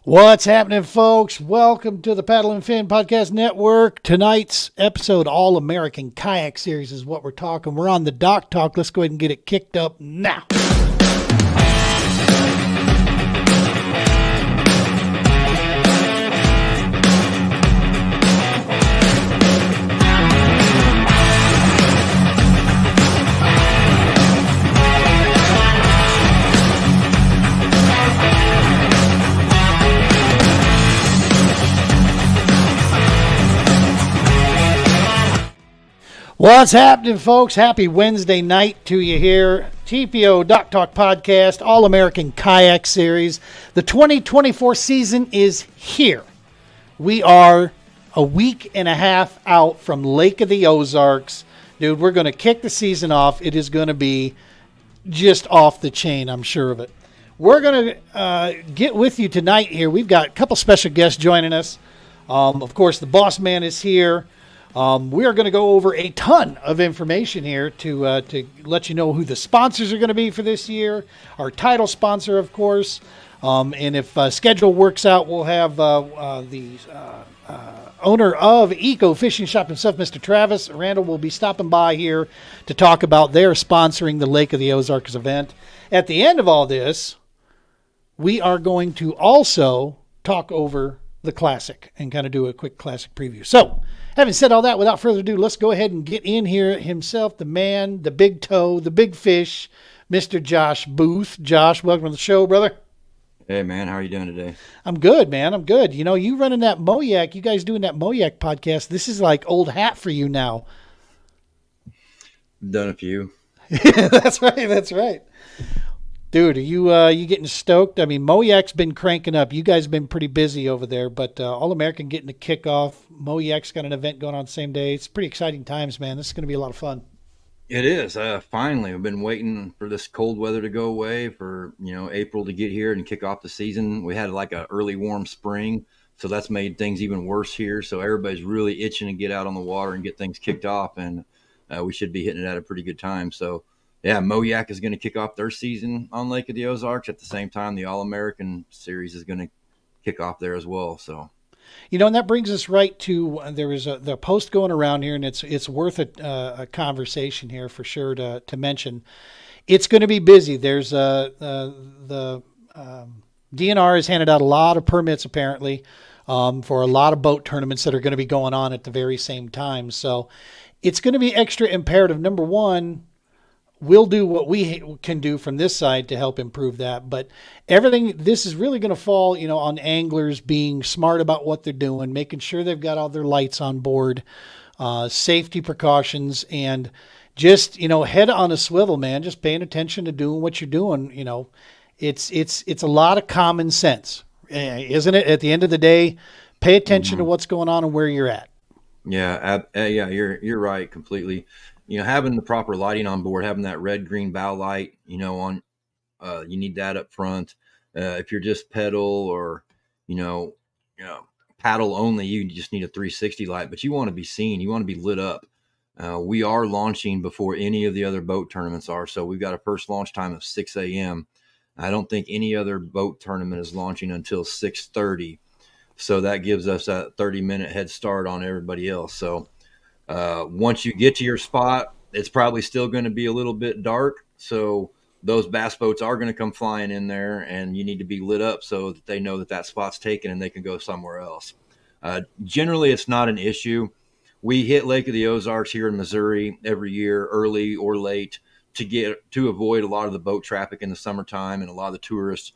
What's happening, folks? Welcome to the Paddle and Fin Podcast Network. Tonight's episode, All American Kayak Series, is what we're talking. We're on the Dock Talk. Let's go ahead and get it kicked up now. What's happening, folks? Happy Wednesday night to you here. TPO Dock Talk Podcast, All-American Kayak Series. The 2024 season is here. We are a week and a half out from Lake of the Ozarks. Dude, we're going to kick the season off. It is going to be just off the chain, I'm sure of it. We're going to get with you tonight here. We've got a couple special guests joining us. Of course, the boss man is here. We are going to go over a ton of information here to let you know who the sponsors are going to be for this year. Our title sponsor, of course. And if schedule works out, we'll have the owner of Eco Fishing Shop himself, Mr. Travis Randall, will be stopping by here to talk about their sponsoring the Lake of the Ozarks event. At the end of all this, we are going to also talk over the Classic and kind of do a quick Classic preview. So, having said all that, without further ado, let's go ahead and get in here himself, the man, the big toe, the big fish, Mr. Josh Booth. Josh, welcome to the show, brother. Hey, man. How are you doing today? I'm good, man. I'm good. You know, you running that Moyak, you guys doing that Moyak podcast, this is like old hat for you now. Done a few. That's right. That's right. Dude, are you getting stoked? I mean, Moyak's been cranking up. You guys have been pretty busy over there, but All-American getting the kickoff. Moyak's got an event going on the same day. It's pretty exciting times, man. This is going to be a lot of fun. It is. Finally, I've been waiting for this cold weather to go away, for April to get here and kick off the season. We had like an early warm spring, so that's made things even worse here. So everybody's really itching to get out on the water and get things kicked off, and we should be hitting it at a pretty good time. So, yeah, Moyak is going to kick off their season on Lake of the Ozarks. At the same time, the All-American Series is going to kick off there as well. So, and that brings us right to there is the post going around here, and it's worth a conversation here for sure to mention. It's going to be busy. There's the DNR has handed out a lot of permits apparently for a lot of boat tournaments that are going to be going on at the very same time. So it's going to be extra imperative. Number one, we'll do what we can do from this side to help improve that. But this is really going to fall, on anglers being smart about what they're doing, making sure they've got all their lights on board, safety precautions, and just, head on a swivel, man, just paying attention to doing what you're doing. It's a lot of common sense, isn't it? At the end of the day, pay attention to what's going on and where you're at. Yeah, you're right completely. Having the proper lighting on board, having that red, green bow light, you need that up front. If you're just pedal or, paddle only, you just need a 360 light, but you want to be seen. You want to be lit up. We are launching before any of the other boat tournaments are. So we've got a first launch time of 6 a.m. I don't think any other boat tournament is launching until 6:30. So that gives us a 30-minute head start on everybody else. So, once you get to your spot, it's probably still going to be a little bit dark. So those bass boats are going to come flying in there, and you need to be lit up so that they know that spot's taken and they can go somewhere else. Generally, it's not an issue. We hit Lake of the Ozarks here in Missouri every year, early or late, to avoid a lot of the boat traffic in the summertime and a lot of the tourists.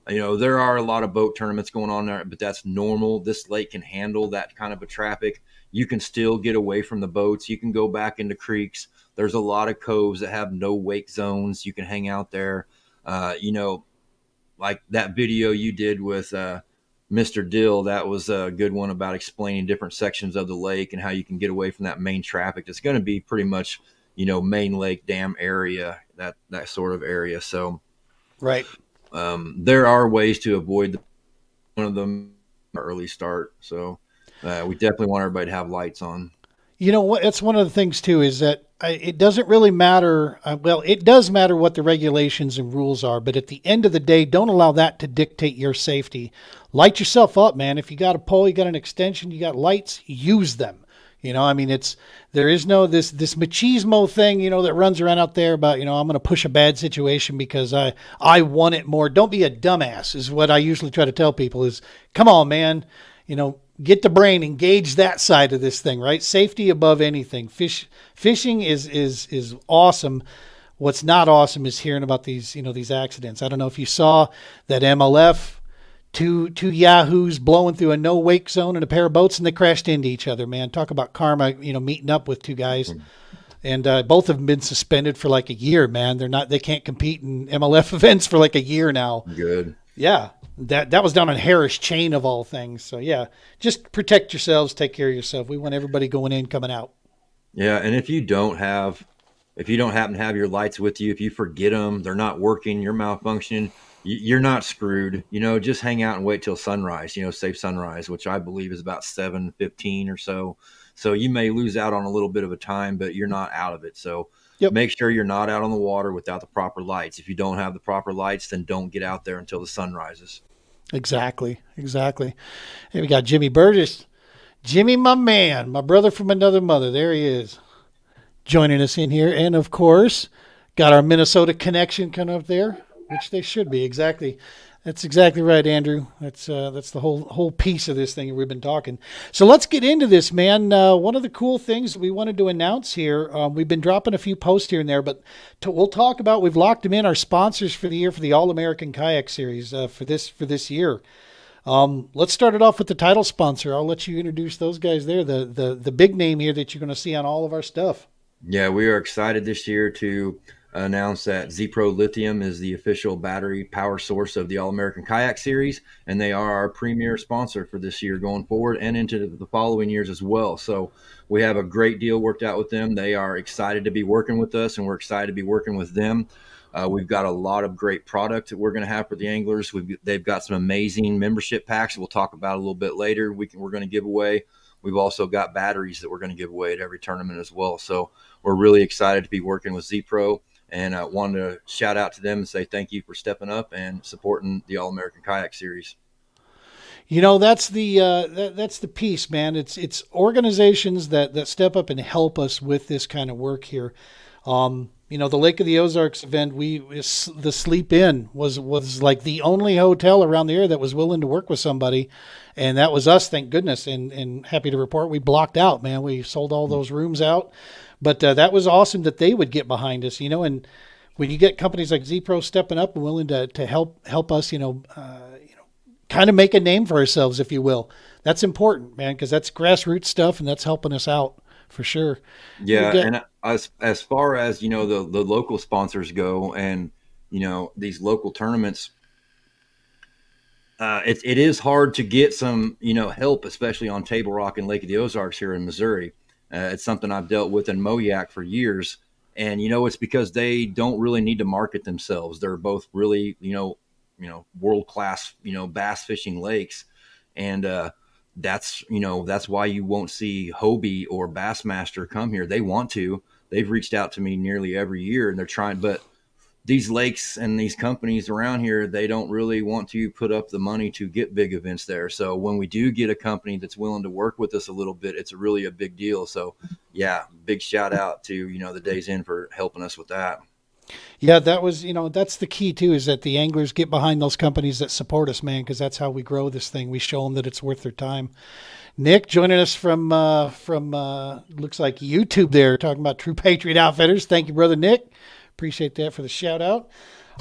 There are a lot of boat tournaments going on there, but that's normal. This lake can handle that kind of a traffic. You can still get away from the boats. You can go back into creeks. There's a lot of coves that have no wake zones. You can hang out there. Like that video you did with Mr. Dill, that was a good one about explaining different sections of the lake and how you can get away from that main traffic. It's going to be pretty much, main lake dam area, that sort of area. So, right. There are ways to avoid one of them early start. So we definitely want everybody to have lights on. You know what? That's one of the things too, is that it doesn't really matter. Well, it does matter what the regulations and rules are, but at the end of the day, don't allow that to dictate your safety. Light yourself up, man. If you got a pole, you got an extension, you got lights, use them. I mean, there is no this machismo thing, that runs around out there about, I'm going to push a bad situation because I want it more. Don't be a dumbass is what I usually try to tell people is, come on, man, get the brain, engage that side of this thing, right? Safety above anything. Fishing is awesome. What's not awesome is hearing about these accidents. I don't know if you saw that MLF, two yahoos blowing through a no wake zone in a pair of boats, and they crashed into each other, man. Talk about karma, meeting up with two guys. And both have been suspended for like a year, man. They can't compete in MLF events for like a year now. Good. Yeah. That was down on Harris Chain of all things. So yeah, just protect yourselves, take care of yourself. We want everybody going in, coming out. Yeah. And if you don't happen to have your lights with you, if you forget them, they're not working, you're malfunctioning, you're not screwed. Just hang out and wait till sunrise, safe sunrise, which I believe is about 7:15 or so. So you may lose out on a little bit of a time, but you're not out of it. So Make sure you're not out on the water without the proper lights. If you don't have the proper lights, then don't get out there until the sun rises. Exactly. Hey, we got Jimmy Burgess. Jimmy, my man, my brother from another mother. There he is, joining us in here. And, of course, got our Minnesota connection coming up there, which they should be. Exactly. That's exactly right, Andrew. That's the whole piece of this thing we've been talking. So let's get into this, man. One of the cool things we wanted to announce here, we've been dropping a few posts here and there, but we'll talk about, we've locked them in, our sponsors for the year for the All-American Kayak Series for this year. Let's start it off with the title sponsor. I'll let you introduce those guys there, the big name here that you're going to see on all of our stuff. Yeah, we are excited this year to announce that Z-Pro Lithium is the official battery power source of the All-American Kayak Series, and they are our premier sponsor for this year going forward and into the following years as well. So we have a great deal worked out with them. They are excited to be working with us, and we're excited to be working with them. We've got a lot of great product that we're going to have for the anglers. They've got some amazing membership packs that we'll talk about a little bit later. We're going to give away. We've also got batteries that we're going to give away at every tournament as well. So we're really excited to be working with Z-Pro. And I wanted to shout out to them and say thank you for stepping up and supporting the All-American Kayak Series. That's the piece, man. It's organizations that step up and help us with this kind of work here. The Lake of the Ozarks event, the Sleep Inn was like the only hotel around the area that was willing to work with somebody, and that was us, thank goodness. And happy to report we blocked out, man. We sold all those rooms out. But that was awesome that they would get behind us, and when you get companies like Z-Pro stepping up and willing to help us, kind of make a name for ourselves, if you will. That's important, man, because that's grassroots stuff and that's helping us out for sure. Yeah. And as far as, the local sponsors go and, these local tournaments, it is hard to get some, help, especially on Table Rock and Lake of the Ozarks here in Missouri. It's something I've dealt with in Moyak for years. And, it's because they don't really need to market themselves. They're both really, world-class, bass fishing lakes. And that's why you won't see Hobie or Bassmaster come here. They want to. They've reached out to me nearly every year, and they're trying. But these lakes and these companies around here, they don't really want to put up the money to get big events there. So when we do get a company that's willing to work with us a little bit, it's really a big deal. So yeah, big shout out to, the Days Inn for helping us with that. Yeah, that was, that's the key too, is that the anglers get behind those companies that support us, man, because that's how we grow this thing. We show them that it's worth their time. Nick joining us from looks like YouTube there, talking about True Patriot Outfitters. Thank you, brother Nick. Appreciate that for the shout out.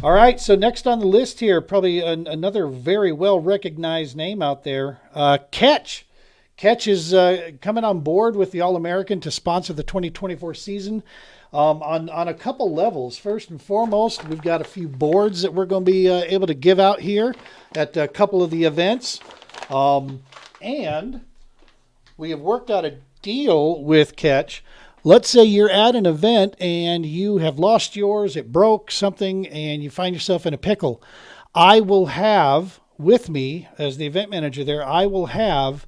All right, so next on the list here, probably another very well recognized name out there, Catch. Catch is coming on board with the All-American to sponsor the 2024 season on a couple levels. First and foremost, we've got a few boards that we're going to be able to give out here at a couple of the events. And we have worked out a deal with Catch. Let's say you're at an event and you have lost yours, it broke something, and you find yourself in a pickle. I will have with me, as the event manager there, I will have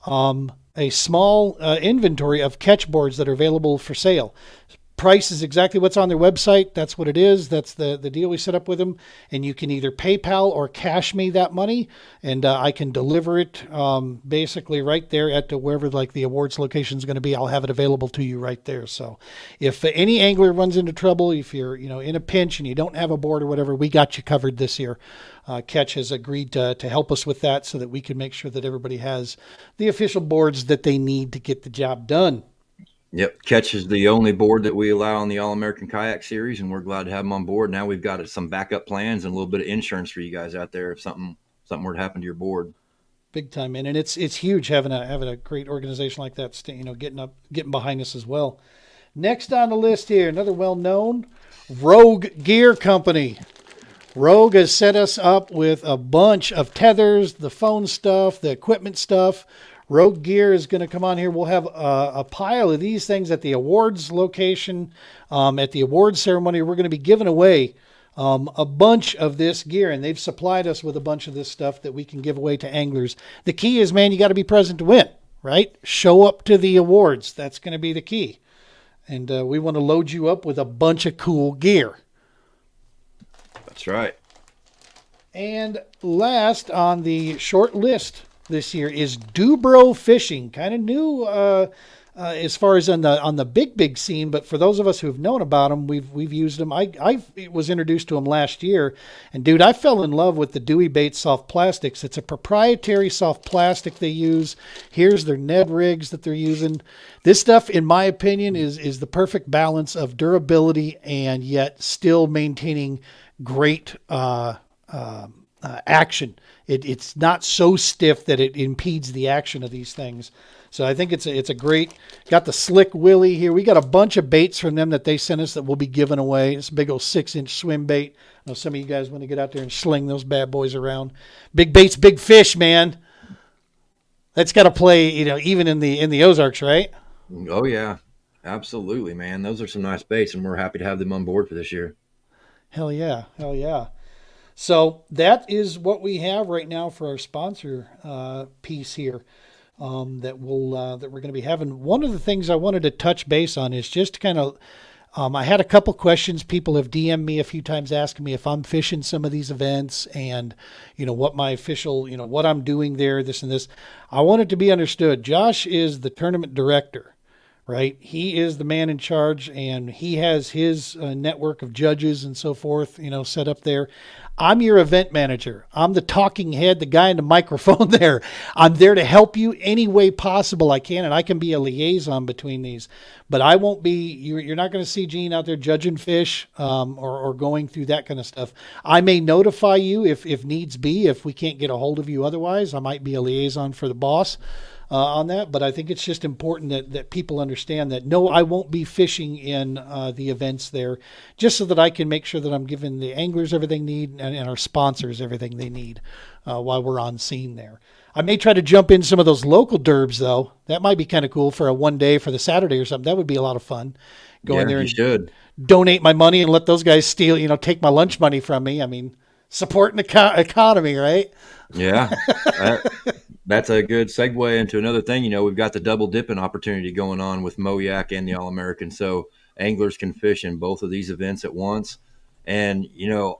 a small inventory of Catch boards that are available for sale. price is exactly what's on their website. That's what it is. That's the deal we set up with them. And you can either PayPal or cash me that money, and I can deliver it basically right there at wherever like the awards location is going to be. I'll have it available to you right there. So if any angler runs into trouble, if you're in a pinch and you don't have a board or whatever, we got you covered this year. Catch has agreed to help us with that so that we can make sure that everybody has the official boards that they need to get the job done. Yep. Catch is the only board that we allow on the All-American Kayak Series, and we're glad to have them on board. Now we've got some backup plans and a little bit of insurance for you guys out there if something were to happen to your board. Big time, man. And it's huge having a great organization like that, getting behind us as well. Next on the list here, another well-known Rogue Gear Company. Rogue has set us up with a bunch of tethers, the phone stuff, the equipment stuff. Rogue Gear is going to come on here. We'll have a pile of these things at the awards location. At the awards ceremony, we're going to be giving away a bunch of this gear, and they've supplied us with a bunch of this stuff that we can give away to anglers. The key is, man, you got to be present to win, right? Show up to the awards. That's going to be the key. And we want to load you up with a bunch of cool gear. That's right. And last on the short list this year is Dubro Fishing. Kind of new as far as on the big scene, but for those of us who've known about them, we've used them. I was introduced to them last year, and dude, I fell in love with the Dewey Baits soft plastics. It's a proprietary soft plastic they use. Here's their Ned rigs that they're using. This stuff, in my opinion, is the perfect balance of durability and yet still maintaining great action. It's not so stiff that it impedes the action of these things. So I think it's a great, got the Slick Willie here. We got a bunch of baits from them that they sent us that we'll be giving away. It's a big old 6-inch swim bait. I know some of you guys want to get out there and sling those bad boys around. Big baits, big fish, man. That's got to play, even in the Ozarks, right? Oh yeah, absolutely, man. Those are some nice baits, and we're happy to have them on board for this year. Hell yeah. So that is what we have right now for our sponsor piece here that we're going to be having. One of the things I wanted to touch base on is just kind of, I had a couple questions. People have DM'd me a few times asking me if I'm fishing some of these events and, what my official, what I'm doing there, this and this. I want it to be understood. Josh is the tournament director. Right. He is the man in charge, and he has his network of judges and so forth, set up there. I'm your event manager. I'm the talking head, the guy in the microphone there. I'm there to help you any way possible I can, and I can be a liaison between these. But I won't be, you're not going to see Gene out there judging fish or going through that kind of stuff. I may notify you if needs be, if we can't get a hold of you otherwise. I might be a liaison for the boss. On that, but I think it's just important that people understand that no, I won't be fishing in the events there, just so that I can make sure that I'm giving the anglers everything they need and our sponsors everything they need while we're on scene there. I may try to jump in some of those local derbs though. That might be kind of cool for a one day for the Saturday or something. That would be a lot of fun. Go in there and donate my money and let those guys steal, take my lunch money from me. I mean, supporting the economy, right? Yeah. That's a good segue into another thing. We've got the double dipping opportunity going on with Moyak and the All-American. So anglers can fish in both of these events at once. And,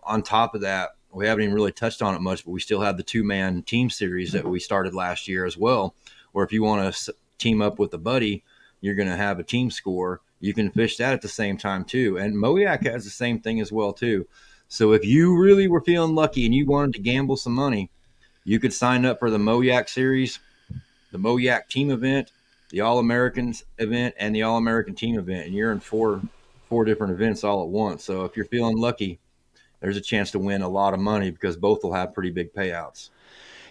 on top of that, we haven't even really touched on it much, but we still have the 2-man team series that we started last year as well, where if you want to team up with a buddy, you're going to have a team score. You can fish that at the same time too. And Moyak has the same thing as well too. So if you really were feeling lucky and you wanted to gamble some money, you could sign up for the Moyak series, the Moyak team event, the All-Americans event, and the All-American team event. And you're in four different events all at once. So if you're feeling lucky, there's a chance to win a lot of money because both will have pretty big payouts.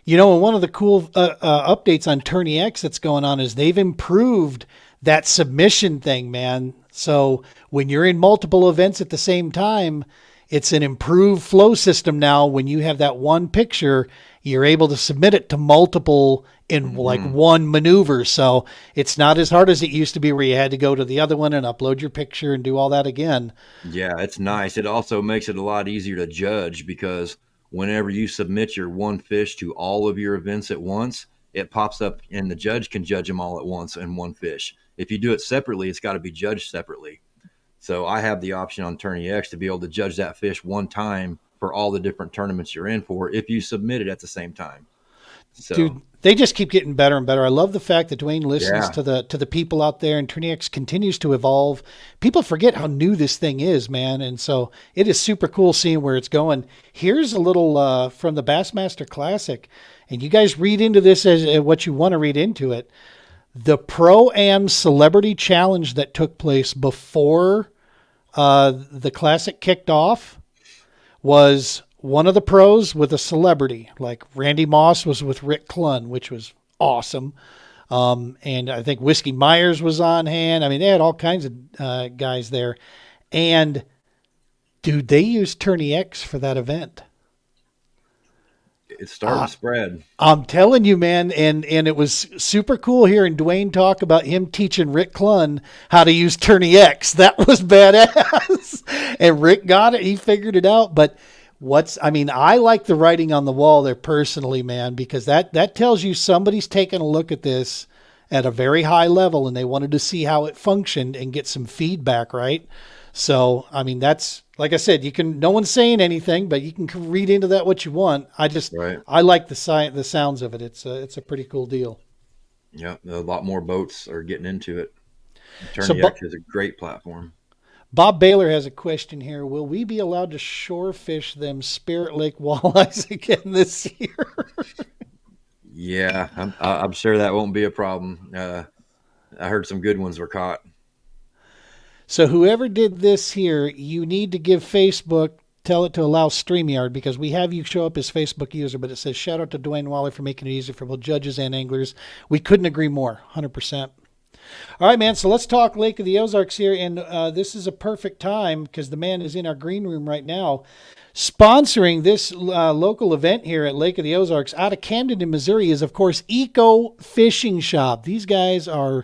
And one of the cool updates on Tourney X that's going on is they've improved that submission thing, man. So when you're in multiple events at the same time, it's an improved flow system now. When you have that one picture, you're able to submit it to multiple in like one maneuver. So it's not as hard as it used to be where you had to go to the other one and upload your picture and do all that again. Yeah, it's nice. It also makes it a lot easier to judge because whenever you submit your one fish to all of your events at once, it pops up and the judge can judge them all at once in one fish. If you do it separately, it's got to be judged separately. So I have the option on Tourney X to be able to judge that fish one time for all the different tournaments you're in for if you submit it at the same time. So, dude, they just keep getting better and better. I love the fact that Dwayne listens yeah. to the people out there, and Tourney X continues to evolve. People forget how new this thing is, man, and so it is super cool seeing where it's going. Here's a little from the Bassmaster Classic, and you guys read into this as what you want to read into it. The Pro-Am Celebrity Challenge that took place before the Classic kicked off was one of the pros with a celebrity. Like Randy Moss was with Rick Clunn, which was awesome. And I think Whiskey Myers was on hand. I mean, they had all kinds of guys there. And, dude, they used Tourney X for that event. It's starting to spread. I'm telling you, man, and it was super cool hearing Dwayne talk about him teaching Rick Clunn how to use Tourney X. That was badass. And Rick got it. He figured it out. But I like the writing on the wall there personally, man, because that tells you somebody's taking a look at this at a very high level and they wanted to see how it functioned and get some feedback, right? So, I mean, that's, like I said, no one's saying anything, but you can read into that what you want. I like the sounds of it. It's a pretty cool deal. Yeah, a lot more boats are getting into it. Tourney X is a great platform. Bob Baylor has a question here. Will we be allowed to shore fish them Spirit Lake walleyes again this year? Yeah, I'm sure that won't be a problem. I heard some good ones were caught. So whoever did this here, you need to give Facebook, tell it to allow StreamYard, because we have you show up as Facebook user, but it says, shout out to Dwayne Wally for making it easy for both judges and anglers. We couldn't agree more, 100%. All right, man, so let's talk Lake of the Ozarks here, and this is a perfect time because the man is in our green room right now. Sponsoring this local event here at Lake of the Ozarks out of Camden in Missouri is, of course, Eco Fishing Shop. These guys are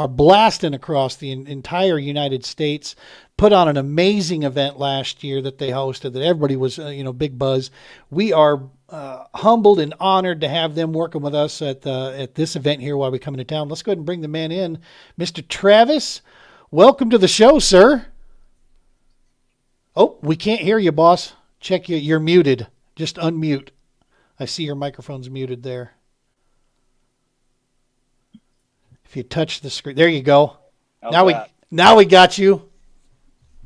blasting across the entire United States. Put on an amazing event last year that they hosted that everybody was, big buzz. We are humbled and honored to have them working with us at this event here while we come into town. Let's go ahead and bring the man in. Mr. Travis, welcome to the show, sir. Oh, we can't hear you, boss. Check you're muted. Just unmute. I see your microphone's muted there. If you touch the screen, there you go. Now we got you.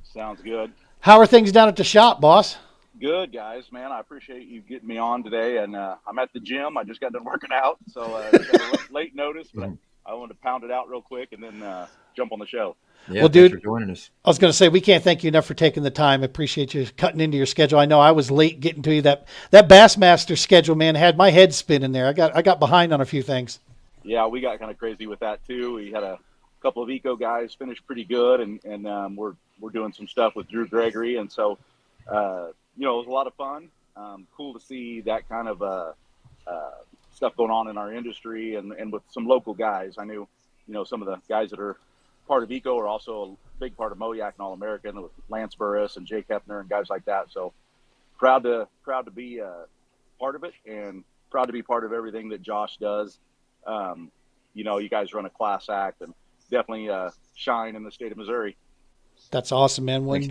Sounds good. How are things down at the shop, boss? Good, guys, man. I appreciate you getting me on today, and I'm at the gym. I just got done working out, so got a late notice, but I wanted to pound it out real quick and then jump on the show. Yeah, well, dude, dude, for joining us. I was going to say, we can't thank you enough for taking the time. I appreciate you cutting into your schedule. I know I was late getting to you. That Bassmaster schedule, man, had my head spinning there. I got behind on a few things. Yeah, we got kind of crazy with that too. We had a couple of eco guys finish pretty good, and we're doing some stuff with Drew Gregory, and so it was a lot of fun. Cool to see that kind of stuff going on in our industry and with some local guys. I knew, some of the guys that are part of eco are also a big part of Moyak and All-American with Lance Burris and Jake Hefner and guys like that. So proud to be part of it and proud to be part of everything that Josh does. You guys run a class act and definitely shine in the state of Missouri. That's awesome, man. When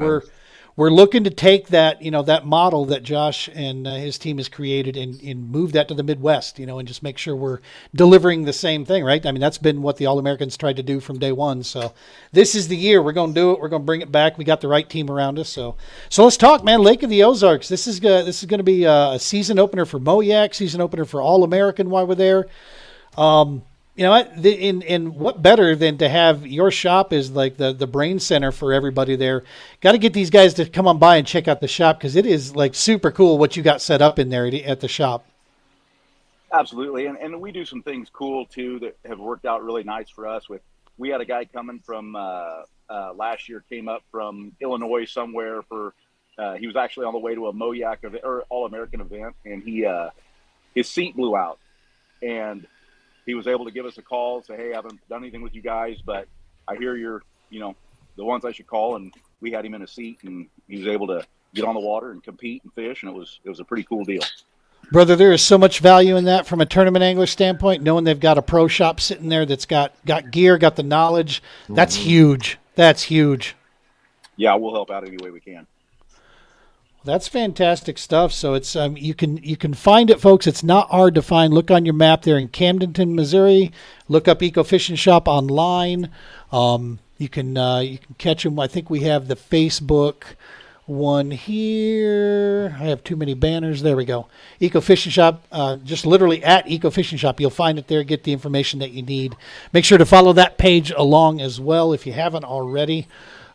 we're looking to take that, that model that Josh and his team has created and move that to the Midwest, and just make sure we're delivering the same thing, right? I mean, that's been what the All-Americans tried to do from day one. So this is the year we're going to do it. We're going to bring it back. We got the right team around us. So let's talk, man. Lake of the Ozarks. This is going to be a season opener for Moyak, season opener for All-American while we're there. And what better than to have your shop as like the brain center for everybody there. Got to get these guys to come on by and check out the shop because it is like super cool what you got set up in there at the shop. Absolutely. And we do some things cool too that have worked out really nice for us. We had a guy coming from last year, came up from Illinois somewhere he was actually on the way to a Moyak event or All-American event, and his seat blew out, and he was able to give us a call, say, hey, I haven't done anything with you guys, but I hear you're, the ones I should call. And we had him in a seat, and he was able to get on the water and compete and fish, and it was a pretty cool deal. Brother, there is so much value in that from a tournament angler standpoint, knowing they've got a pro shop sitting there that's got gear, got the knowledge. That's huge. That's huge. Yeah, we'll help out any way we can. That's fantastic stuff. So it's you can find it, folks. It's not hard to find. Look on your map there in Camdenton, Missouri. Look up Eco Fishing Shop online. You can catch them. I think we have the Facebook one here. I have too many banners. There we go. Eco Fishing Shop. Just literally at Eco Fishing Shop. You'll find it there. Get the information that you need. Make sure to follow that page along as well if you haven't already.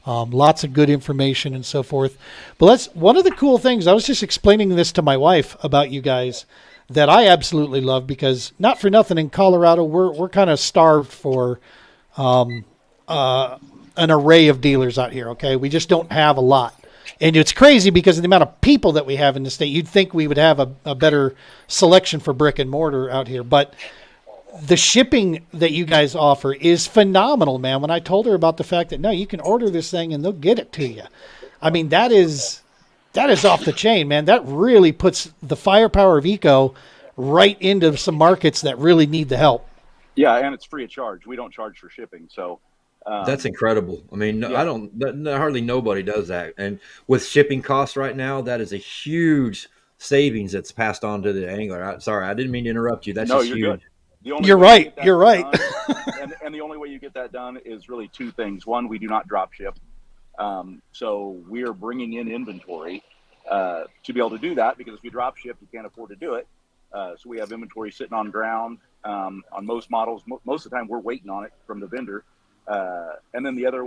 Lots of good information and so forth. But one of the cool things, I was just explaining this to my wife about you guys that I absolutely love, because not for nothing in Colorado, we're kind of starved for an array of dealers out here. Okay. We just don't have a lot. And it's crazy because of the amount of people that we have in the state. You'd think we would have a better selection for brick and mortar out here, but the shipping that you guys offer is phenomenal, man. When I told her about the fact that, no, you can order this thing and they'll get it to you. I mean, that is off the chain, man. That really puts the firepower of Eco right into some markets that really need the help. Yeah. And it's free of charge. We don't charge for shipping. So that's incredible. I mean, yeah. hardly nobody does that. And with shipping costs right now, that is a huge savings that's passed on to the angler. Sorry, I didn't mean to interrupt you. That's just huge. Good. You're right. You're right. And the only way you get that done is really two things. One, we do not drop ship. So we are bringing in inventory to be able to do that, because if you drop ship, you can't afford to do it. So we have inventory sitting on ground on most models. Most of the time, we're waiting on it from the vendor. And then the other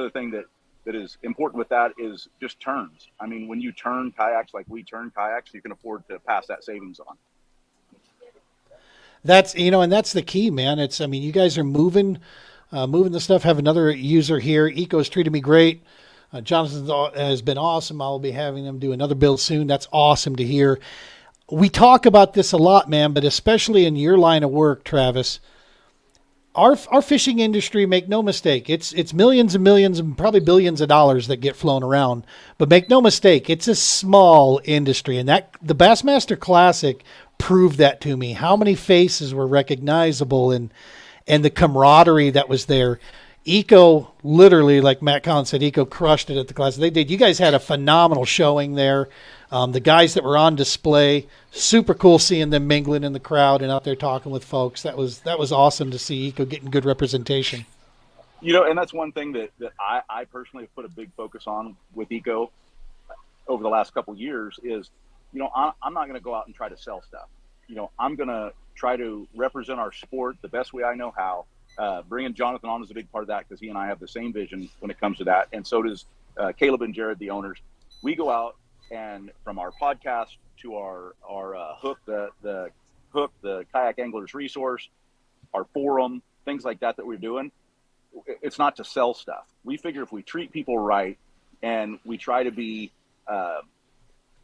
thing that is important with that is just turns. I mean, when you turn kayaks like we turn kayaks, you can afford to pass that savings on. That's, and that's the key, man. You guys are moving the stuff. Have another user here. Eco's treated me great. Jonathan has been awesome. I'll be having them do another build soon. That's awesome to hear. We talk about this a lot, man, but especially in your line of work, Travis, our fishing industry, make no mistake, it's millions and millions and probably billions of dollars that get flown around. But make no mistake, it's a small industry, and that the Bassmaster Classic proved that to me. How many faces were recognizable, and the camaraderie that was there. Eco, literally, like Matt Collins said, Eco crushed it at the Classic. They did. You guys had a phenomenal showing there. The guys that were on display, super cool seeing them mingling in the crowd and out there talking with folks. That was awesome to see Eco getting good representation. And that's one thing that I personally have put a big focus on with Eco over the last couple of years is, I'm not going to go out and try to sell stuff. I'm going to try to represent our sport the best way I know how. Bringing Jonathan on is a big part of that, because he and I have the same vision when it comes to that. And so does Caleb and Jared, the owners. We go out, and from our podcast to our Hook, the Hook, the Kayak Anglers Resource, our forum, things like that we're doing, it's not to sell stuff. We figure if we treat people right and we try to be not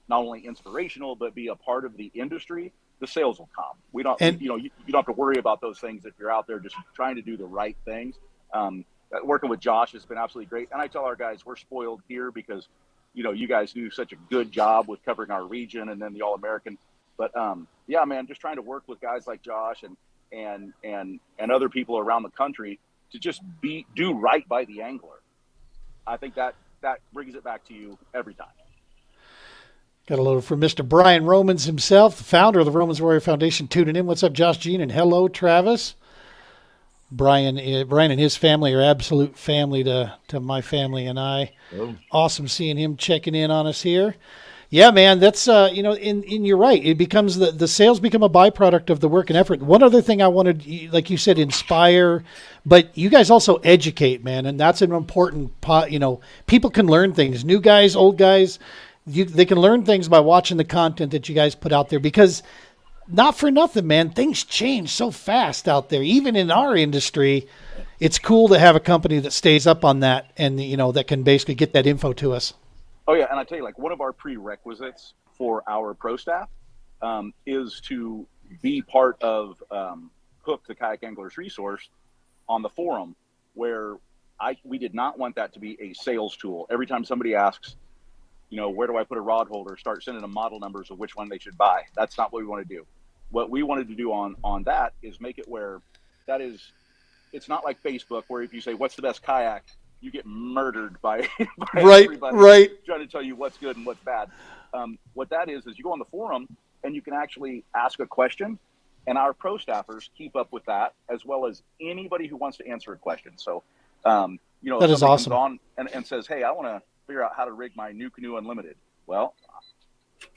only inspirational, but be a part of the industry, the sales will come. We don't, you don't have to worry about those things if you're out there just trying to do the right things. Working with Josh has been absolutely great. And I tell our guys, we're spoiled here because, you guys do such a good job with covering our region and then the All-American. But yeah, man, just trying to work with guys like Josh and other people around the country to just do right by the angler. I think that brings it back to you every time. Got a load from Mr. Brian Romans himself, the founder of the Romans Warrior Foundation, tuning in. What's up, Josh Jean? And hello, Travis. Brian and his family are absolute family to my family and I. Oh. Awesome seeing him checking in on us here. Yeah, man, that's, you're right. It becomes the sales become a byproduct of the work and effort. One other thing I wanted, like you said, inspire, but you guys also educate, man. And that's an important people can learn things, new guys, old guys. They can learn things by watching the content that you guys put out there, because not for nothing, man, things change so fast out there. Even in our industry, it's cool to have a company that stays up on that and, that can basically get that info to us. Oh, yeah. And I tell you, one of our prerequisites for our pro staff is to be part of Hook, the Kayak Anglers Resource, on the forum, where we did not want that to be a sales tool. Every time somebody asks, where do I put a rod holder, start sending them model numbers of which one they should buy. That's not what we want to do. What we wanted to do on that is make it where it's not like Facebook, where if you say, what's the best kayak, you get murdered by, right, everybody right. trying to tell you what's good and what's bad. What that is you go on the forum and you can actually ask a question, and our pro staffers keep up with that, as well as anybody who wants to answer a question. So, that is awesome. Comes on and says, hey, I want to figure out how to rig my new Canoe Unlimited. Well,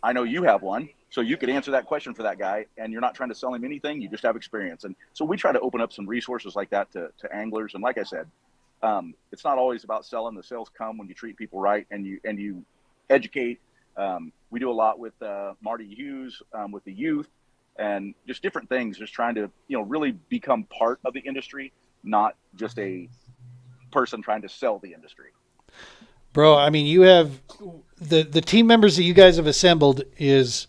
I know you have one, so you could answer that question for that guy, and you're not trying to sell him anything. You just have experience. And so we try to open up some resources like that to anglers. And like I said, it's not always about selling. The sales come when you treat people right and you educate. We do a lot with Marty Hughes, with the youth, and just different things, just trying to, really become part of the industry, not just a person trying to sell the industry. Bro, I mean, you have the team members that you guys have assembled is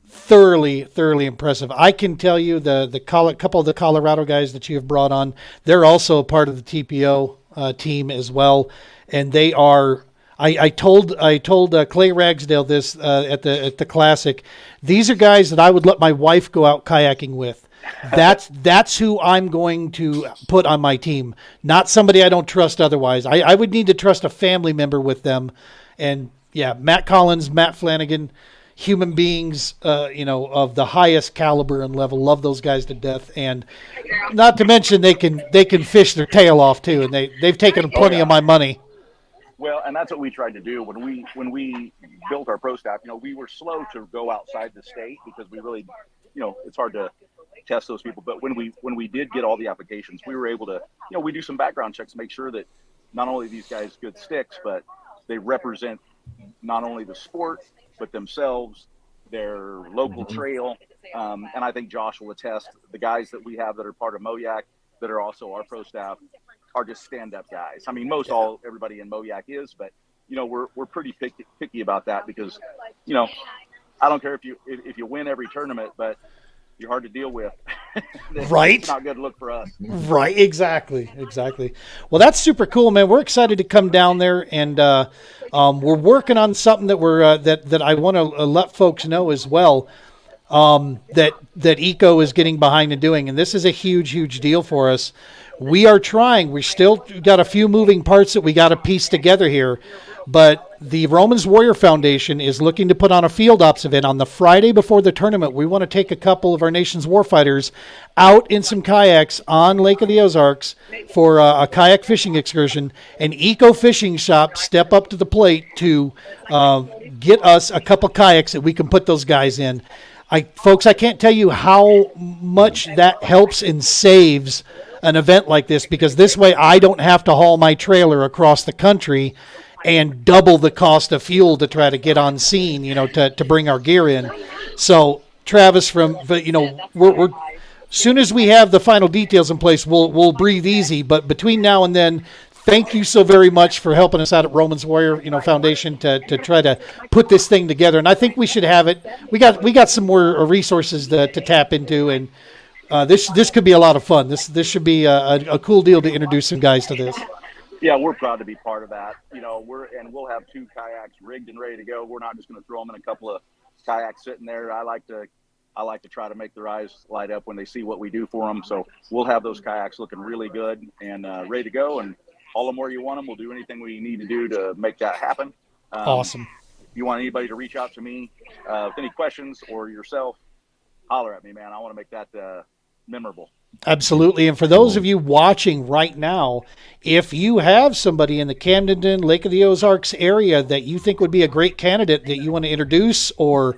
thoroughly impressive. I can tell you the couple of the Colorado guys that you have brought on, they're also a part of the TPO team as well, and they are. I told Clay Ragsdale this at the Classic. These are guys that I would let my wife go out kayaking with. That's who I'm going to put on my team, not somebody I don't trust otherwise. I would need to trust a family member with them. And yeah, Matt Collins, Matt Flanagan, human beings, of the highest caliber and level. Love those guys to death. And not to mention they can fish their tail off too. And they've taken plenty of my money. Well, and that's what we tried to do when we built our pro staff. We were slow to go outside the state because we really, it's hard to test those people. But when we did get all the applications, we were able to, we do some background checks to make sure that not only these guys good sticks, but they represent not only the sport, but themselves, their local trail. And I think Josh will attest, the guys that we have that are part of MOYAC that are also our pro staff are just stand-up guys. I mean, everybody in MOYAC is, but we're pretty picky about that because, I don't care if you win every tournament, but you're hard to deal with. Right. It's not good look for us. Right. Exactly. Well, that's super cool, man. We're excited to come down there, and we're working on something that we're that I want to let folks know as well. That ECO is getting behind and doing, and this is a huge deal for us. We are trying. We still got a few moving parts that we got to piece together here, but the Romans Warrior Foundation is looking to put on a field ops event on the Friday before the tournament. We want to take a couple of our nation's warfighters out in some kayaks on Lake of the Ozarks for a kayak fishing excursion. An Eco Fishing Shop step up to the plate to get us a couple kayaks that we can put those guys in. Folks, I can't tell you how much that helps and saves an event like this, because this way I don't have to haul my trailer across the country and double the cost of fuel to try to get on scene, to bring our gear in. So Travis, we're soon as we have the final details in place, we'll breathe easy. But between now and then, thank you so very much for helping us out at Romans Warrior, Foundation to try to put this thing together. And I think we should have it. We got some more resources to tap into, and this could be a lot of fun. This should be a cool deal to introduce some guys to this. Yeah, we're proud to be part of that. We'll have 2 kayaks rigged and ready to go. We're not just going to throw them in a couple of kayaks sitting there. I like to try to make their eyes light up when they see what we do for them. So we'll have those kayaks looking really good and ready to go, and haul them where you want them. We'll do anything we need to do to make that happen. Awesome. If you want anybody to reach out to me with any questions or yourself, holler at me, man. I want to make that memorable. Absolutely. And for those of you watching right now, if you have somebody in the Camden, Lake of the Ozarks area that you think would be a great candidate that you want to introduce or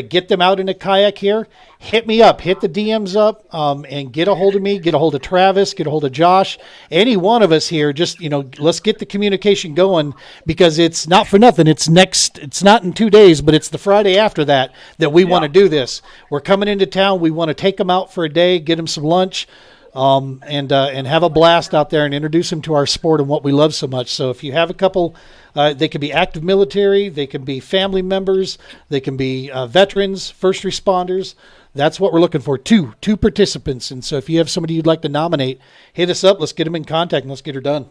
get them out in a kayak here, hit me up, hit the DMs up, and get a hold of me, get a hold of Travis, get a hold of Josh, any one of us here. Just, let's get the communication going, because it's not for nothing. It's not in 2 days, but it's the Friday after that we want to do this. We're coming into town. We want to take them out for a day, get them some lunch, and have a blast out there and introduce them to our sport and what we love so much. So if you have a couple, they can be active military, they can be family members, they can be veterans, first responders. That's what we're looking for. Two participants. And so if you have somebody you'd like to nominate, hit us up. Let's get them in contact and let's get her done.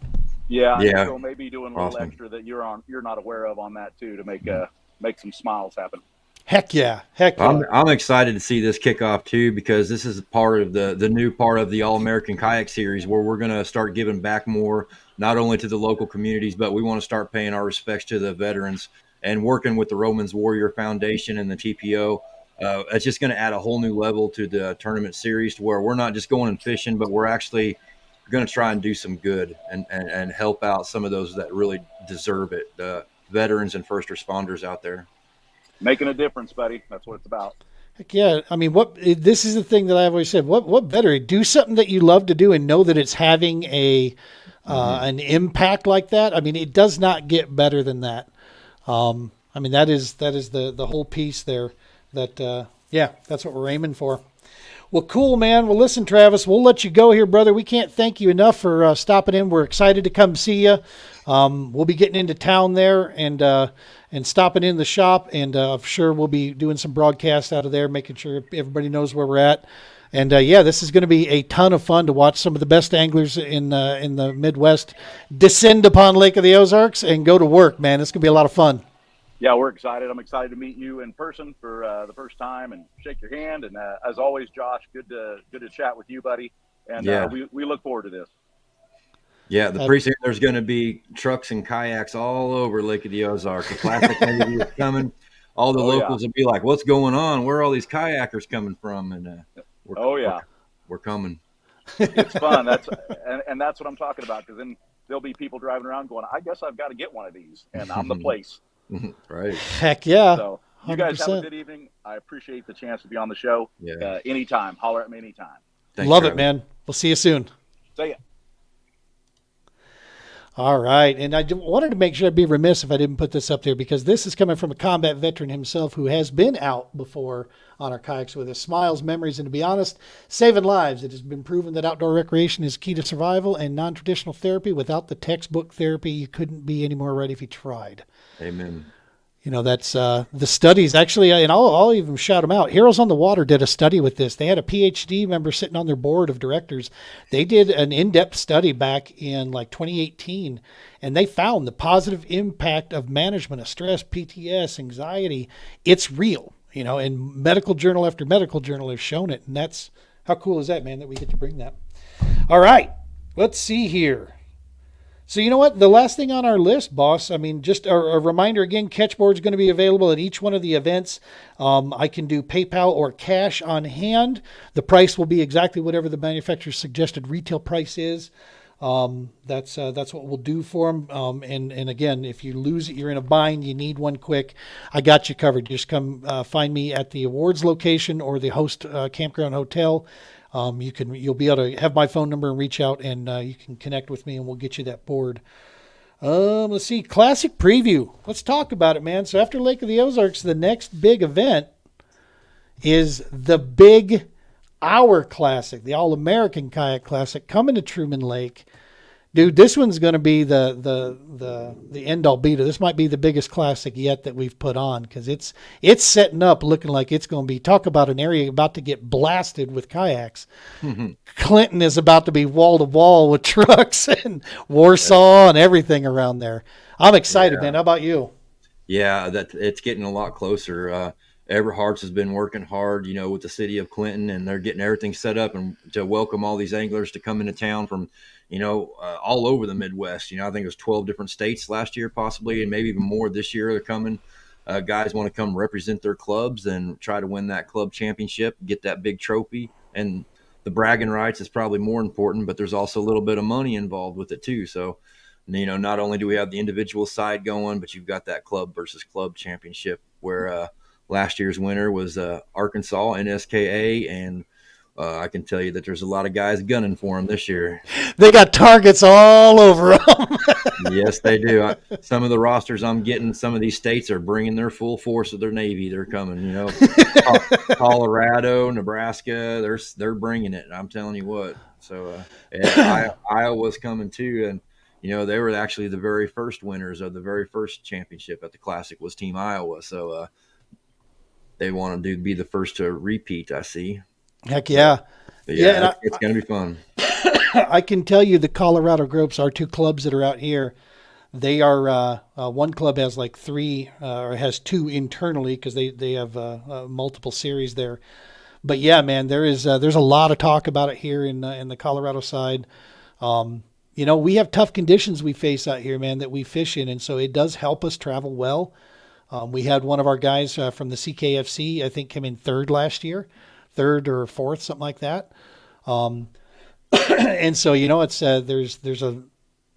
Yeah. So maybe doing a little extra that you're not aware of on that too, to make some smiles happen. Heck yeah. I'm excited to see this kick off too, because this is part of the new part of the All-American Kayak Series, where we're going to start giving back more not only to the local communities, but we want to start paying our respects to the veterans and working with the Romans Warrior Foundation and the TPO. It's just going to add a whole new level to the tournament series to where we're not just going and fishing, but we're actually going to try and do some good and help out some of those that really deserve it, the veterans and first responders out there. Making a difference, buddy. That's what it's about. Heck yeah. I mean, this is the thing that I've always said. What better? Do something that you love to do and know that it's having an impact like that. I mean, it does not get better than that. I mean, that is the whole piece there. That that's what we're aiming for. Well, cool, man. Well, listen, Travis, we'll let you go here, brother. We can't thank you enough for stopping in. We're excited to come see you. We'll be getting into town there and stopping in the shop, and I'm sure we'll be doing some broadcasts out of there, making sure everybody knows where we're at. And this is going to be a ton of fun to watch some of the best anglers in the Midwest descend upon Lake of the Ozarks and go to work, man. It's going to be a lot of fun. Yeah, we're excited. I'm excited to meet you in person for the first time and shake your hand. And as always, Josh, good to chat with you, buddy. And we look forward to this. Yeah, the precinct, there's going to be trucks and kayaks all over Lake of the Ozarks. The Classic Navy is coming. All the locals will be like, "What's going on? Where are all these kayakers coming from?" And we're coming. It's fun. That's what I'm talking about, because then there'll be people driving around going, "I guess I've got to get one of these," and I'm the place. Right. Heck yeah. So you guys 100%. Have a good evening. I appreciate the chance to be on the show. Yeah. Anytime. Holler at me anytime. Thanks, Love Travis. It, man. We'll see you soon. See ya. All right. And I wanted to make sure I'd be remiss if I didn't put this up there, because this is coming from a combat veteran himself who has been out before on our kayaks with us. Smiles, memories, and to be honest, saving lives. It has been proven that outdoor recreation is key to survival and non-traditional therapy. Without the textbook therapy, you couldn't be any more right if you tried. Amen. You know, that's the studies actually, and I'll even shout them out. Heroes on the Water did a study with this. They had a PhD member sitting on their board of directors. They did an in-depth study back in like 2018, and they found the positive impact of management of stress, PTS, anxiety. It's real, you know, and medical journal after medical journal has shown it. And that's, how cool is that, man, that we get to bring that. All right, let's see here. So you know what? The last thing on our list, boss, I mean, just a reminder again, Catchboard is going to be available at each one of the events. I can do PayPal or cash on hand. The price will be exactly whatever the manufacturer's suggested retail price is. That's what we'll do for them. And again, if you lose it, you're in a bind, you need one quick, I got you covered. Just come find me at the awards location or the host campground hotel. You'll be able to have my phone number and reach out, and you can connect with me, and we'll get you that board. Let's see, Classic Preview. Let's talk about it, man. So after Lake of the Ozarks, the next big event is the Big Hour Classic, the All-American Kayak Classic, coming to Truman Lake. Dude, this one's going to be the end-all beater. This might be the biggest classic yet that we've put on, because it's setting up looking like it's going to be, talk about an area about to get blasted with kayaks. Mm-hmm. Clinton is about to be wall-to-wall with trucks and Warsaw and everything around there. I'm excited, man. How about you? Yeah, it's getting a lot closer. Everhart's has been working hard, you know, with the city of Clinton, and they're getting everything set up and to welcome all these anglers to come into town from, you know, all over the Midwest. You know, I think it was 12 different states last year, possibly, and maybe even more this year. They're coming. Guys want to come represent their clubs and try to win that club championship, get that big trophy. And the bragging rights is probably more important, but there's also a little bit of money involved with it too. So, you know, not only do we have the individual side going, but you've got that club versus club championship where last year's winner was Arkansas NSKA, and I can tell you that there's a lot of guys gunning for them this year. They got targets all over them. Yes, they do. Some of the rosters I'm getting, some of these states are bringing their full force of their Navy. They're coming, you know. Colorado, Nebraska, they're bringing it. I'm telling you what. So Iowa's coming too, and you know they were actually the very first winners of the very first championship at the Classic was Team Iowa. So they want to be the first to repeat. I see. Heck yeah. It's going to be fun. I can tell you the Colorado Gropes are two clubs that are out here. They are, one club has like three, or has two internally because they have multiple series there. But yeah, man, there's a lot of talk about it here in the Colorado side. we have tough conditions we face out here, man, that we fish in. And so it does help us travel well. We had one of our guys from the CKFC, I think, came in third last year, third or fourth, something like that. And so, it's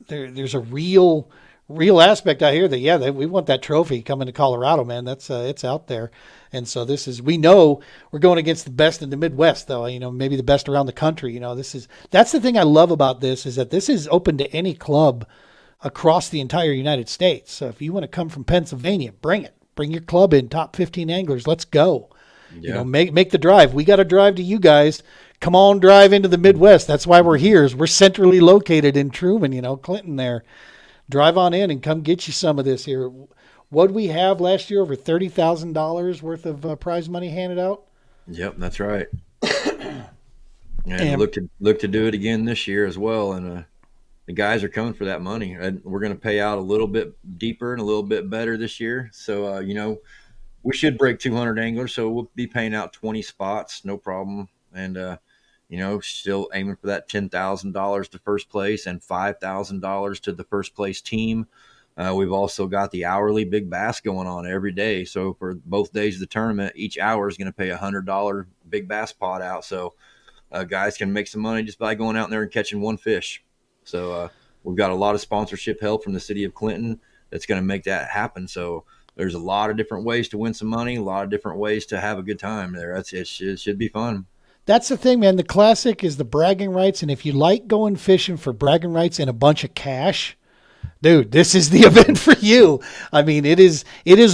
there's a real aspect out here that we want that trophy coming to Colorado, man. That's it's out there. And so we know we're going against the best in the Midwest, though, maybe the best around the country. That's the thing I love about this, is that this is open to any club across the entire United States. So if you want to come from Pennsylvania, bring it. Bring your club in, top 15 anglers. Let's go. Yeah. Make the drive. We got to drive to you guys. Come on, drive into the Midwest. That's why we're here. We're centrally located in Truman, Clinton there. Drive on in and come get you some of this here. What did we have last year? Over $30,000 worth of prize money handed out? Yep, that's right. And look to do it again this year as well. And the guys are coming for that money. And we're going to pay out a little bit deeper and a little bit better this year. So, we should break 200 anglers. So we'll be paying out 20 spots, no problem. And, still aiming for that $10,000 to first place and $5,000 to the first place team. We've also got the hourly big bass going on every day. So for both days of the tournament, each hour is going to pay $100 big bass pot out. So guys can make some money just by going out there and catching one fish. So we've got a lot of sponsorship help from the city of Clinton that's going to make that happen. So there's a lot of different ways to win some money, a lot of different ways to have a good time there. It should be fun. That's the thing, man. The classic is the bragging rights. And if you like going fishing for bragging rights and a bunch of cash, dude, this is the event for you. I mean, it is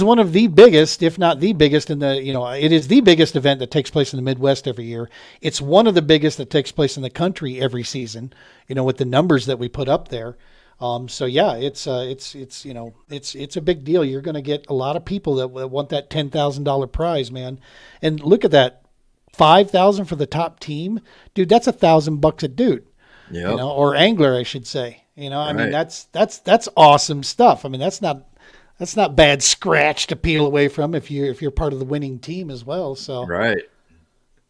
one of the biggest, if not the biggest it is the biggest event that takes place in the Midwest every year. It's one of the biggest that takes place in the country every season, with the numbers that we put up there. So yeah, it's a big deal. You're going to get a lot of people that want that $10,000 prize, man. And look at that. $5,000 for the top team, dude. That's $1,000 a dude, or angler, I should say. I mean, that's awesome stuff. I mean, that's not bad scratch to peel away from if you're part of the winning team as well. So right,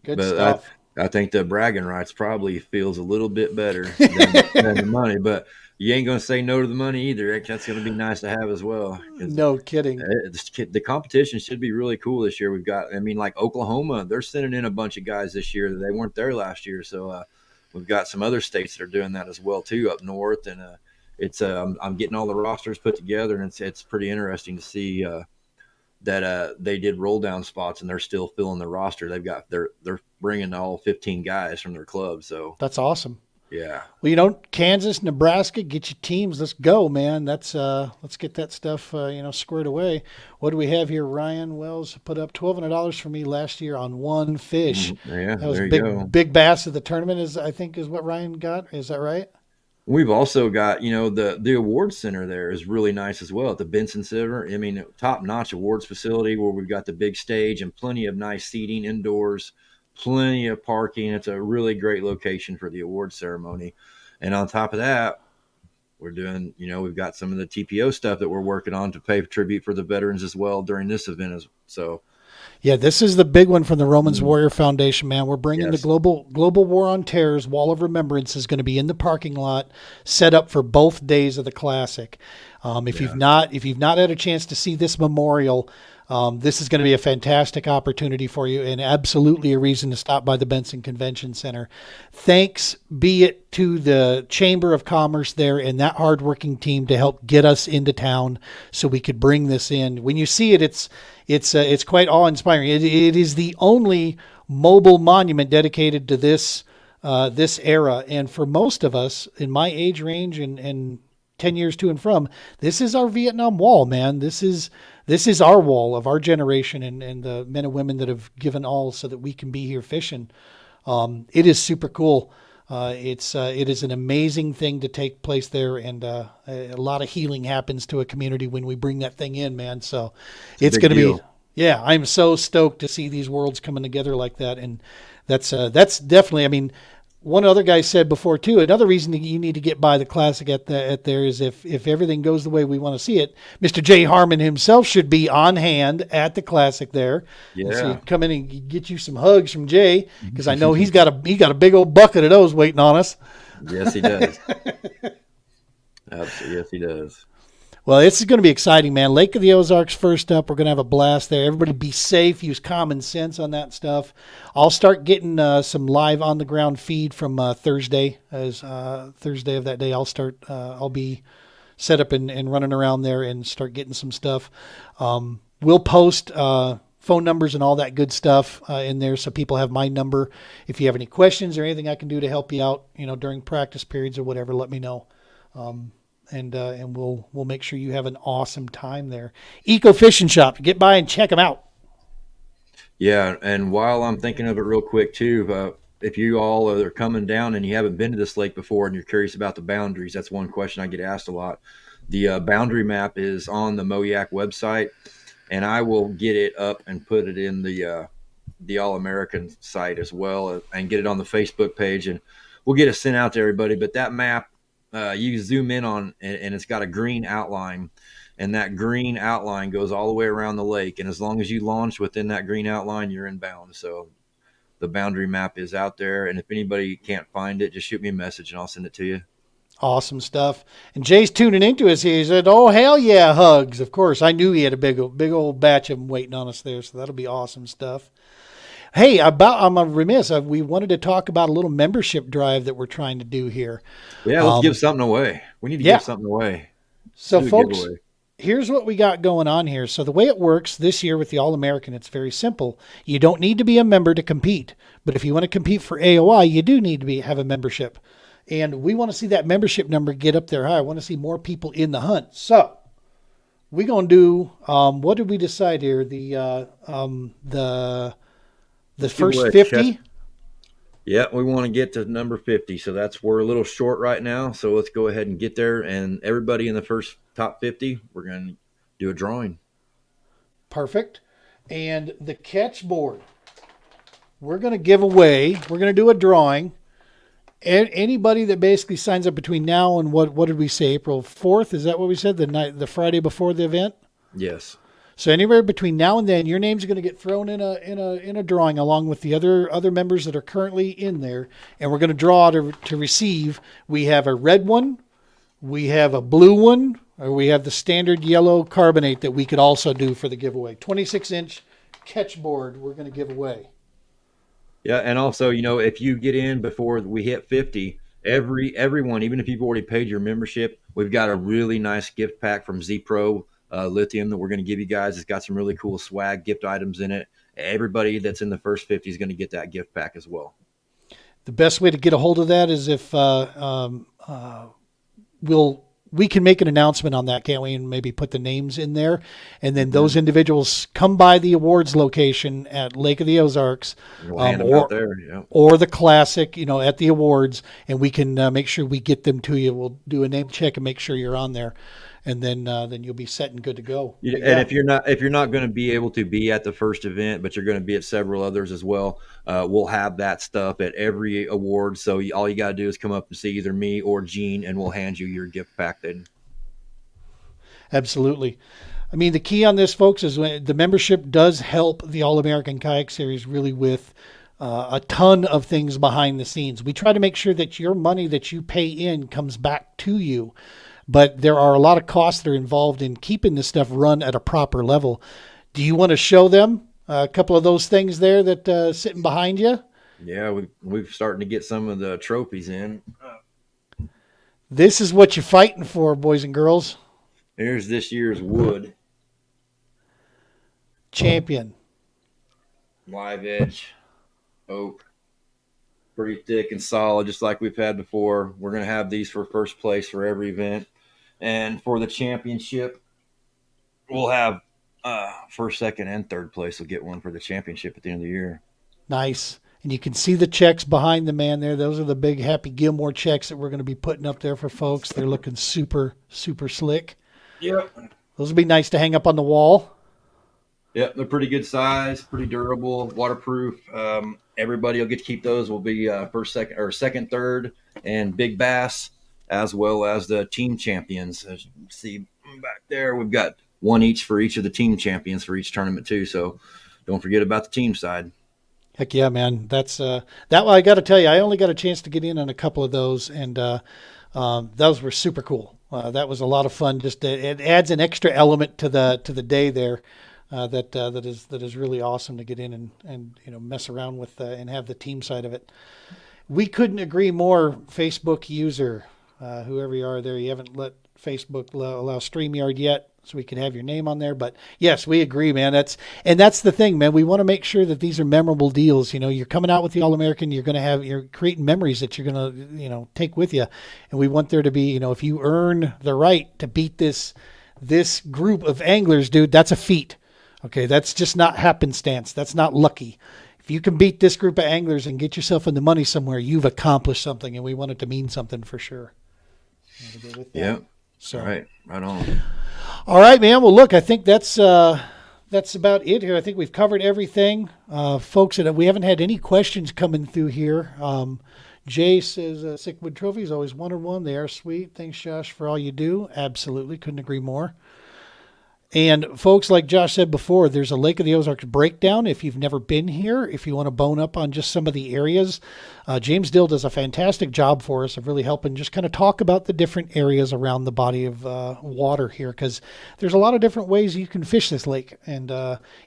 good stuff. I think the bragging rights probably feels a little bit better than the money, but you ain't going to say no to the money either. That's going to be nice to have as well. No kidding. The competition should be really cool this year. We've got, like Oklahoma, they're sending in a bunch of guys this year that they weren't there last year. So we've got some other states that are doing that as well too up north. And it's I'm getting all the rosters put together, and it's pretty interesting to see that they did roll down spots and they're still filling the roster. They're bringing all 15 guys from their club. So that's awesome. Yeah. Well, Kansas, Nebraska, get your teams. Let's go, man. Let's get that stuff, squared away. What do we have here? Ryan Wells put up $1,200 for me last year on one fish. Yeah, that was there you go. Big bass of the tournament is what Ryan got. Is that right? We've also got, the awards center there is really nice as well at the Benson Center. I mean, top-notch awards facility where we've got the big stage and plenty of nice seating indoors. Plenty of parking. It's a really great location for the award ceremony. And on top of that, we're doing, we've got some of the TPO stuff that we're working on to pay tribute for the veterans as well during this event. So, yeah, this is the big one from the Romans Warrior Foundation, man. We're bringing the Global War on Terror's Wall of Remembrance is going to be in the parking lot, set up for both days of the Classic. If you've not had a chance to see this memorial, this is going to be a fantastic opportunity for you and absolutely a reason to stop by the Benson Convention Center. Thanks be it to the Chamber of Commerce there and that hardworking team to help get us into town so we could bring this in. When you see it, it's quite awe-inspiring. It is the only mobile monument dedicated to this era. And for most of us in my age range and 10 years to and from, this is our Vietnam Wall, man. This is our wall of our generation and the men and women that have given all so that we can be here fishing. It is super cool. It is an amazing thing to take place there, and a lot of healing happens to a community when we bring that thing in, man. So it's going to be, yeah, I'm so stoked to see these worlds coming together like that. And that's definitely, one other guy said before too, another reason that you need to get by the Classic at there is if everything goes the way we want to see it, Mr. Jay Harmon himself should be on hand at the Classic there. Yeah. So you come in and get you some hugs from Jay, because I know he got a big old bucket of those waiting on us. Yes, he does. Absolutely. Yes, he does. Well, this is going to be exciting, man. Lake of the Ozarks first up. We're going to have a blast there. Everybody be safe. Use common sense on that stuff. I'll start getting some live on the ground feed from Thursday. As Thursday of that day, I'll be set up and running around there and start getting some stuff. We'll post phone numbers and all that good stuff in there, so people have my number. If you have any questions or anything I can do to help you out, during practice periods or whatever, let me know. And we'll make sure you have an awesome time there. Eco Fishing Shop, get by and check them out. Yeah, and while I'm thinking of it real quick too, if you all are coming down and you haven't been to this lake before and you're curious about the boundaries, that's one question I get asked a lot. The boundary map is on the MOYAC website, and I will get it up and put it in the All-American site as well, and get it on the Facebook page, and we'll get it sent out to everybody. But that map, you zoom in on, and it's got a green outline, and that green outline goes all the way around the lake. And as long as you launch within that green outline, you're in bounds. So the boundary map is out there. And if anybody can't find it, just shoot me a message and I'll send it to you. Awesome stuff. And Jay's tuning into us. He said, "Oh, hell yeah, hugs." Of course, I knew he had a big old batch of them waiting on us there. So that'll be awesome stuff. Hey, I'm remiss. We wanted to talk about a little membership drive that we're trying to do here. Yeah, let's give something away. We need to give something away. So, folks, here's what we got going on here. So the way it works this year with the All-American, it's very simple. You don't need to be a member to compete. But if you want to compete for AOI, you do need to have a membership. And we want to see that membership number get up there high. I want to see more people in the hunt. So we're going to do, what did we decide here? The first 50? Yeah, we want to get to number 50. So we're a little short right now. So let's go ahead and get there. And everybody in the first top 50, we're going to do a drawing. Perfect. And the catch board, we're going to give away. We're going to do a drawing. Anybody that basically signs up between now and what did we say? April 4th? Is that what we said? The Friday before the event? Yes. So anywhere between now and then, your name's going to get thrown in a drawing along with the other members that are currently in there, and we're going to draw to receive. We have a red one, we have a blue one, or we have the standard yellow carbonate that we could also do for the giveaway. 26-inch catch board we're going to give away. Yeah, and also, if you get in before we hit 50, everyone, even if you've already paid your membership, we've got a really nice gift pack from Z Pro. Lithium that we're going to give you guys. It's got some really cool swag gift items in it. Everybody that's in the first 50 is going to get that gift pack as well. The best way to get a hold of that is if we can make an announcement on that, can't we? And maybe put the names in there. And then those individuals come by the awards location at Lake of the Ozarks or the Classic, at the awards, and we can make sure we get them to you. We'll do a name check and make sure you're on there. And then you'll be set and good to go. Yeah, and if you're not going to be able to be at the first event, but you're going to be at several others as well, we'll have that stuff at every award. So all you got to do is come up and see either me or Gene, and we'll hand you your gift pack then. Absolutely. I mean, the key on this, folks, is when the membership does help the All-American Kayak Series really with a ton of things behind the scenes. We try to make sure that your money that you pay in comes back to you. But there are a lot of costs that are involved in keeping this stuff run at a proper level. Do you want to show them a couple of those things there that sitting behind you? Yeah, we're starting to get some of the trophies in. This is what you're fighting for, boys and girls. Here's this year's wood. Champion. Live edge oak. Pretty thick and solid, just like we've had before. We're going to have these for first place for every event. And for the championship, we'll have first, second, and third place will get one for the championship at the end of the year. Nice. And you can see the checks behind the man there. Those are the big Happy Gilmore checks that we're going to be putting up there for folks. They're looking super, super slick. Yep. Those will be nice to hang up on the wall. Yep, they're pretty good size, pretty durable, waterproof. Everybody will get to keep those. Will be first, second, third, and big bass, as well as the team champions. As you can see back there, we've got one each for each of the team champions for each tournament too. So don't forget about the team side. Heck yeah, man. That's that. I got to tell you, I only got a chance to get in on a couple of those, and those were super cool. That was a lot of fun. Just it adds an extra element to the day there. That is really awesome to get in and mess around with and have the team side of it. We couldn't agree more. Facebook user, whoever you are there, you haven't let Facebook allow StreamYard yet, so we can have your name on there. But yes, we agree, man. That's the thing, man. We want to make sure that these are memorable deals. You're coming out with the All-American. You're creating memories that you're gonna take with you, and we want there to be if you earn the right to beat this group of anglers, dude, that's a feat. Okay, that's just not happenstance. That's not lucky. If you can beat this group of anglers and get yourself in the money somewhere, you've accomplished something, and we want it to mean something for sure. Yeah. So right on. All right, man. Well, look, I think that's about it here. I think we've covered everything, folks. And we haven't had any questions coming through here. Jay says, Sickwood trophies always wanted one. They are sweet. Thanks, Josh, for all you do. Absolutely. Couldn't agree more. And folks, like Josh said before, there's a Lake of the Ozarks breakdown. If you've never been here, if you want to bone up on just some of the areas, James Dill does a fantastic job for us of really helping just kind of talk about the different areas around the body of water here, because there's a lot of different ways you can fish this lake, and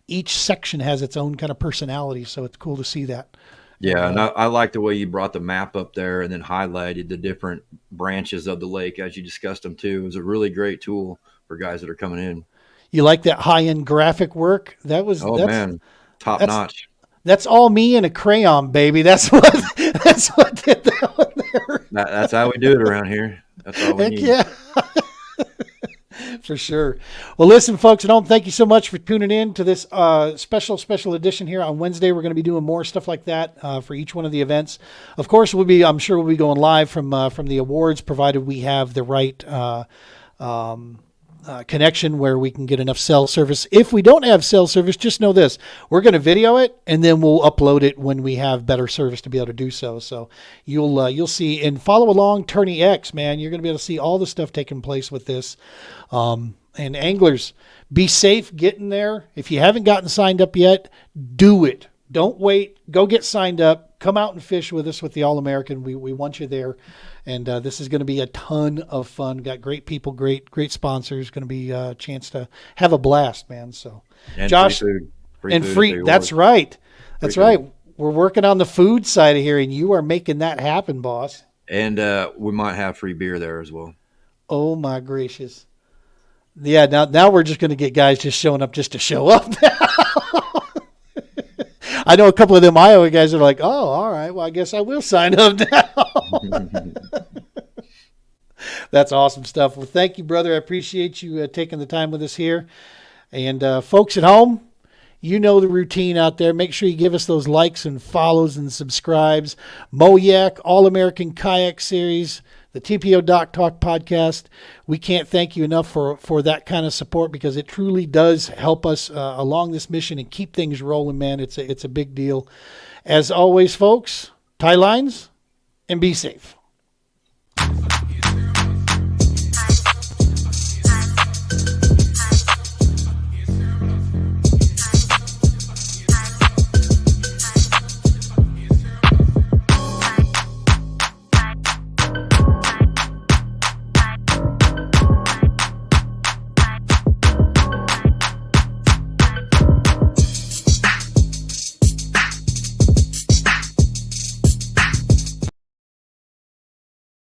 each section has its own kind of personality, so it's cool to see that. Yeah, and I like the way you brought the map up there and then highlighted the different branches of the lake as you discussed them too. It was a really great tool for guys that are coming in. You like that high-end graphic work? That's top notch. That's all me and a crayon, baby. That's what did that one there. That's how we do it around here. That's all we need. Yeah. For sure. Well, listen, folks at home, thank you so much for tuning in to this special edition here on Wednesday. We're going to be doing more stuff like that for each one of the events. Of course, I'm sure we'll be going live from the awards, provided we have the right connection where we can get enough cell service. If we don't have cell service, just know this: we're going to video it and then we'll upload it when we have better service to be able to do so. So you'll see and follow along Tourney X, man. You're going to be able to see all the stuff taking place with this. And anglers, be safe getting there. If you haven't gotten signed up yet, do it. Don't wait. Go get signed up. Come out and fish with us with the All-American. We want you there. And this is going to be a ton of fun. Got great people, great sponsors. Going to be a chance to have a blast, man. So, and Josh, free. That's right. That's right. We're working on the food side of here, and you are making that happen, boss. And we might have free beer there as well. Oh my gracious! Yeah. Now we're just going to get guys just showing up just to show up now. I know a couple of them Iowa guys are like, oh, all right, well, I guess I will sign up now. That's awesome stuff. Well, thank you, brother. I appreciate you taking the time with us here. And folks at home, you know the routine out there. Make sure you give us those likes and follows and subscribes. Moyak, All-American Kayak Series, the TPO Doc Talk podcast. We can't thank you enough for that kind of support, because it truly does help us along this mission and keep things rolling, man. It's a big deal. As always, folks, tie lines and be safe.